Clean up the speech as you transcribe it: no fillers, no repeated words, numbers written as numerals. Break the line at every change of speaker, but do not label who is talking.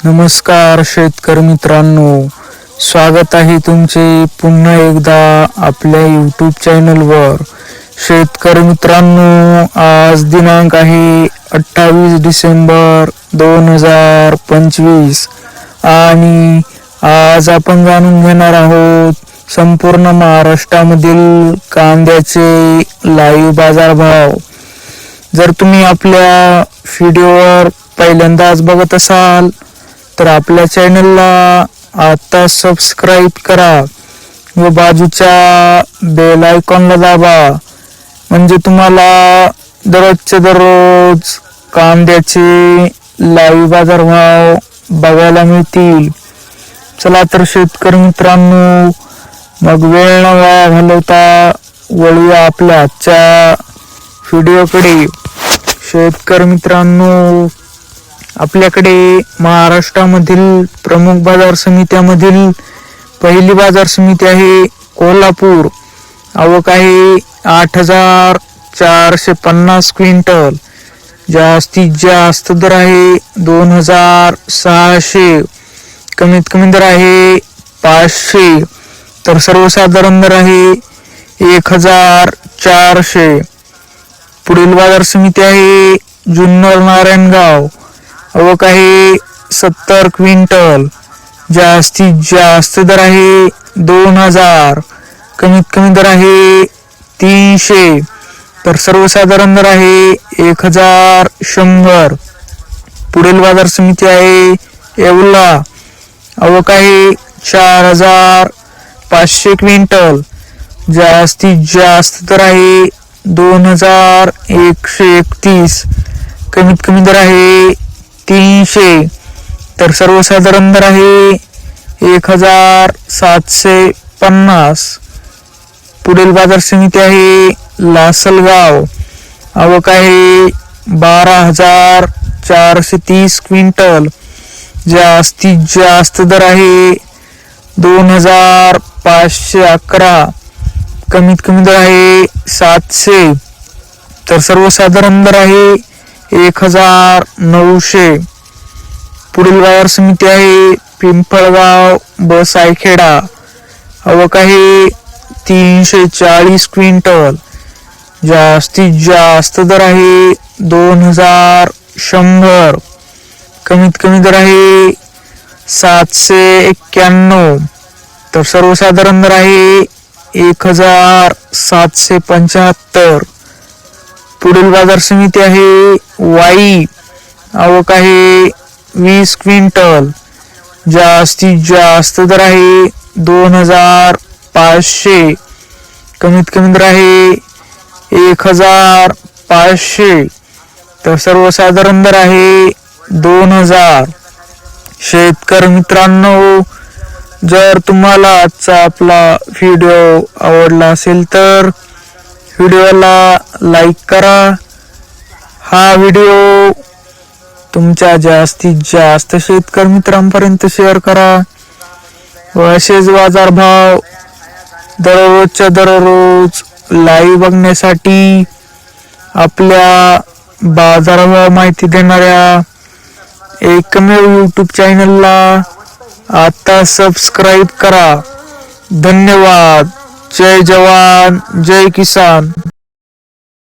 नमस्कार शेतकरी मित्रांनो, स्वागत आहे तुमचे पुन्हा एकदा आपल्या यूट्यूब चॅनलवर। शेतकरी मित्रांनो, आज दिनांक आहे 28 डिसेंबर 2025 आणि आज आपण जाणून घेणार आहोत संपूर्ण महाराष्ट्रामधील कांद्याचे लाईव्ह बाजारभाव। जर तुम्ही आपल्या व्हिडिओवर पहिल्यांदाच बघत असाल तर आपल्या चॅनलला आता सबस्क्राइब करा व बाजूच्या बेल आयकॉनला दाबा, म्हणजे तुम्हाला दररोजचे दररोज कांद्याचे लाईव्ह बाजारभाव बघायला मिळतील। चला तर शेतकरी मित्रांनो, मग वेळ न वाया घालवता वळूया आपल्या आजच्या व्हिडिओकडे। शेतकरी मित्रांनो, आपल्याकडे महाराष्ट्रामधील प्रमुख बाजार समित्यामधील पहिली बाजार समिती आहे कोल्हापूर। आवक आहे 8,450 क्विंटल। जास्तीत जास्त दर आहे 2,600, कमीत कमी दर आहे 500, तर सर्वसाधारण दर आहे 1,400। पुढील बाजार समिती आहे जुन्नर नारायणगाव। आवक आहे 70 क्विंटल। जास्तीत जास्त दर आहे 2,000, कमीत कमी दर आहे 300, तर सर्वसाधारण दर आहे 1,100। पुढील बाजार समिती आहे येवला। आवक आहे 4,500 क्विंटल। जास्तीत जास्त दर आहे 2,131, कमीत कमी दर आहे 300, तर सर्वसाधारण दर आहे 1,750। पुढील बाजार समिती आहे लासलगाव। आवक आहे 12,430 क्विंटल। जास्तीत जास्त दर आहे 2,511, कमीत कमी दर आहे 700, तर सर्वसाधारण दर आहे 1,900। पुढील बाजार समिती आहे पिंपळगाव बसायखेडा। आवक आहे 340 क्विंटल। जास्तीत जास्त दर आहे 2,100, कमीत कमी दर आहे 791, तर सर्वसाधारण दर आहे 1,775। पुढील बाजार समिती आहे वाई। आवक आहे 20 क्विंटल। जास्तीत जास्त दर आहे 2,500, कमीत कमी दर आहे 1,500, तर सर्वसाधारण दर आहे 2,000। शेतकरी मित्रांनो, जर तुम्हाला आजचा आपला व्हिडिओ आवडला असेल तर व्हिडिओला लाईक करा। हा व्हिडिओ तुमच्या जास्तीत जास्त शेतकरी मित्रांपर्यंत शेअर करा व असेच बाजारभाव दररोजच्या दररोज लाईव्ह बघण्यासाठी आपल्या बाजारभाव माहिती देणाऱ्या एकमेव यूट्यूब चॅनलला आता सबस्क्राइब करा। धन्यवाद। जय जवान जय किसान।